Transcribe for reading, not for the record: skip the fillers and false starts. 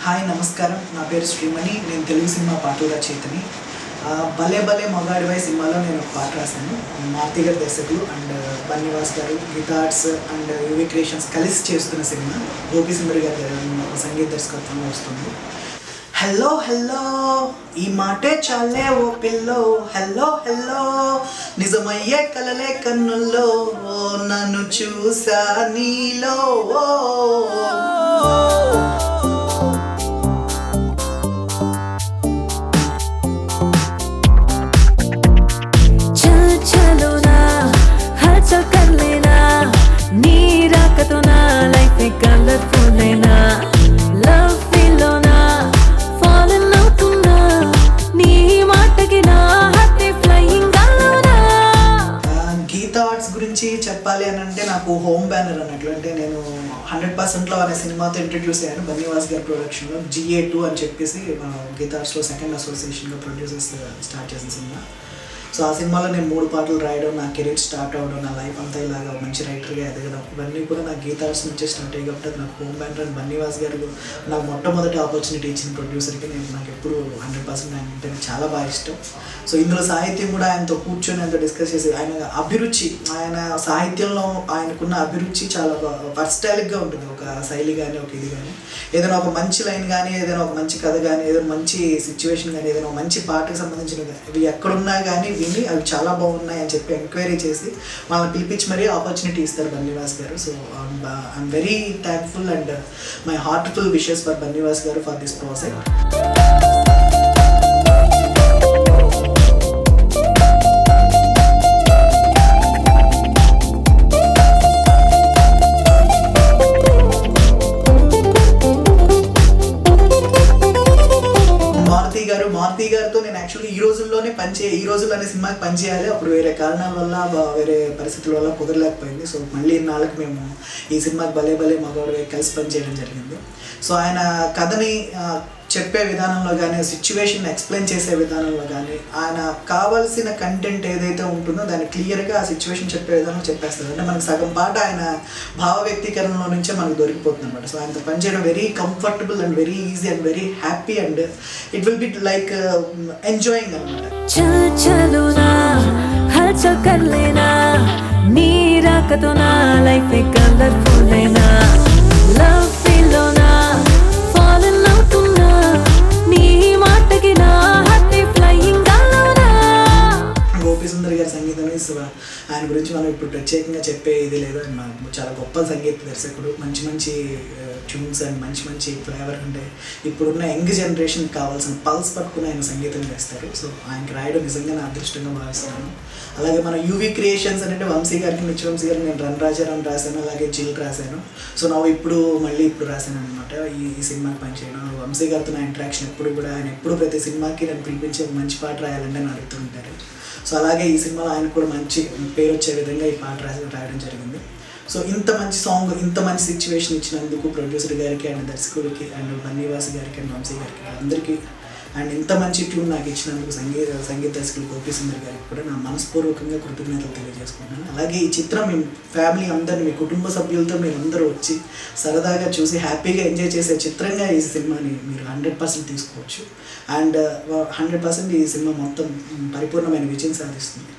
Hi నమస్కారం, నా పేరు శ్రీమణి. నేను తెలుగు సినిమా పాటల రచయితని. భలే భలే మగాడివై సినిమాలో నేను ఒక పాట రాశాను. మారుతి గారి దర్శకులు అండ్ బన్నివాస్ గారు, గిటార్స్ అండ్ యువి క్రియేషన్స్ కలిసి చేస్తున్న సినిమా. గోపి సుందర్ గారి సంగీత దర్శకత్వంలో వస్తుంది. హలో హలో ఈ మాటే చాలే ఓ పిల్లో, హలో హలో నిజమయ్యే కలలే కన్నుల్లో, నన్ను చూసా నీలో. గురించి చెప్పాలి అని అంటే నాకు హోమ్ బ్యానర్ అన్నట్లు. అంటే నేను 100%లో అనే సినిమాతో ఇంట్రడ్యూస్ అయ్యాను బన్నివాస్ గారి ప్రొడక్షన్లో. GA2 అని చెప్పేసి గిటార్స్లో సెకండ్ అసోసియేషన్గా ప్రొడ్యూసర్స్ స్టార్ట్ చేసిన సినిమా. సో ఆ సినిమాలో నేను 3 పాటలు రాయడం, నా కెరీర్ స్టార్ట్ అవ్వడం, నా లైఫ్ అంతా ఇలాగా మంచి రైటర్గా ఎదగడం, ఇవన్నీ కూడా నా గిటార్స్ నుంచే స్టార్ట్ అయ్యి. కాబట్టి నాకు హోమ్ బ్యానర్ అండ్ బన్నివాస్ గారు నాకు మొట్టమొదటి ఆపర్చునిటీ ఇచ్చిన ప్రొడ్యూసర్కి నాకు ఎప్పుడు 100% ఆయన అంటే చాలా బాగా ఇష్టం. సో ఇందులో సాహిత్యం కూడా ఆయనతో కూర్చొని ఆయనతో డిస్కస్ చేసి, ఆయన అభిరుచి, ఆయన సాహిత్యంలో ఆయనకున్న అభిరుచి చాలా వర్స్టైల్గా ఉంటుంది. ఒక శైలి కానీ, ఒక ఇది కానీ, ఏదైనా ఒక మంచి లైన్ కానీ, ఏదైనా ఒక మంచి కథ కానీ, ఏదైనా మంచి సిచ్యువేషన్ కానీ, ఏదైనా ఒక మంచి పాటకు సంబంధించిన ఇవి ఎక్కడున్నా కానీ విని అవి చాలా బాగున్నాయి అని చెప్పి ఎంక్వైరీ చేసి వాళ్ళని పిలిపించి మరీ ఆపర్చునిటీ ఇస్తారు బన్నివాస్ గారు. So I'm very thankful and my heartful wishes for Bunny Vas గారు ఫర్ దిస్ ప్రాజెక్ట్. మారుతి గారితో నేను యాక్చువల్లీ ఈ రోజుల్లోనే సినిమాకి పనిచేయాలి. అప్పుడు వేరే కారణాల వల్ల, వేరే పరిస్థితుల వల్ల కుదరలేకపోయింది. సో మళ్ళీ ఇన్నాళ్ళకి మేము ఈ సినిమాకి భలే భలే మగాడివై కలిసి పనిచేయడం జరిగింది. సో ఆయన కథని చెప్పే విధానంలో కానీ, సిచ్యువేషన్ ఎక్స్ప్లెయిన్ చేసే విధానంలో కానీ, ఆయన కావాల్సిన కంటెంట్ ఏదైతే ఉంటుందో దాన్ని క్లియర్గా ఆ సిచ్యువేషన్ చెప్పే విధానంలో చెప్పేస్తారు. అంటే మనకు సగం పాట ఆయన భావ వ్యక్తీకరణలో నుంచే మనకు దొరికిపోతుంది అనమాట. సో ఆయనతో పనిచేయడం very comfortable and very easy and very happy and it will be like enjoying అనమాట. గోపి సుందర్ గారి సంగీతం ఆయన గురించి మనం ఇప్పుడు ప్రత్యేకంగా చెప్పే ఇది లేదు. చాలా గొప్ప సంగీత దర్శకుడు. మంచి మంచి ట్యూన్స్ అండ్ మంచి మంచి ఫ్లేవర్ అంటే ఇప్పుడున్న యంగ్ జనరేషన్ కావాల్సిన పల్స్ పట్టుకుని ఆయన సంగీతం చేస్తారు. సో ఆయనకి రాయడం నిజంగా నా అదృష్టంగా భావిస్తున్నాను. అలాగే మన యువి క్రియేషన్స్ అంటే వంశీ గారికి, మిర్చి వంశీ గారికి నేను రన్ రాజారాం రాశాను, అలాగే చిల్ రాశాను. సో నా ఇప్పుడు రాశాను అనమాట ఈ సినిమాకి పనిచేయడం. వంశీ గారితో నా ఇంట్రాక్షన్ ఎప్పుడు కూడా, ఆయన ఎప్పుడు ప్రతి సినిమాకి నన్ను పిలిపించి ఒక మంచి పాట రాయాలంటే నన్ను అడుగుతూ ఉంటారు. సో అలాగే ఈ సినిమాలో ఆయన కూడా మంచి పేరు వచ్చే విధంగా ఈ పాట రాయడం జరిగింది. సో ఇంత మంచి సాంగ్, ఇంత మంచి సిచ్యువేషన్ ఇచ్చినందుకు ప్రొడ్యూసర్ గారికి అండ్ దర్శకుడికి అండ్ బన్నివాస్ గారికి అండ్ వంశీ గారికి అందరికీ, అండ్ ఇంత మంచి ట్యూన్ నాకు ఇచ్చినందుకు సంగీత దర్శకులు గోపి సుందర్ గారికి కూడా నా మనస్పూర్వకంగా కృతజ్ఞతలు తెలియజేసుకుంటున్నాను. అలాగే ఈ చిత్రం మీ ఫ్యామిలీ అందరినీ, మీ కుటుంబ సభ్యులతో మీరు అందరూ వచ్చి సరదాగా చూసి హ్యాపీగా ఎంజాయ్ చేసే చిత్రంగా ఈ సినిమాని మీరు 100% తీసుకోవచ్చు. అండ్ 100% ఈ సినిమా మొత్తం పరిపూర్ణమైన విజయం సాధిస్తుంది.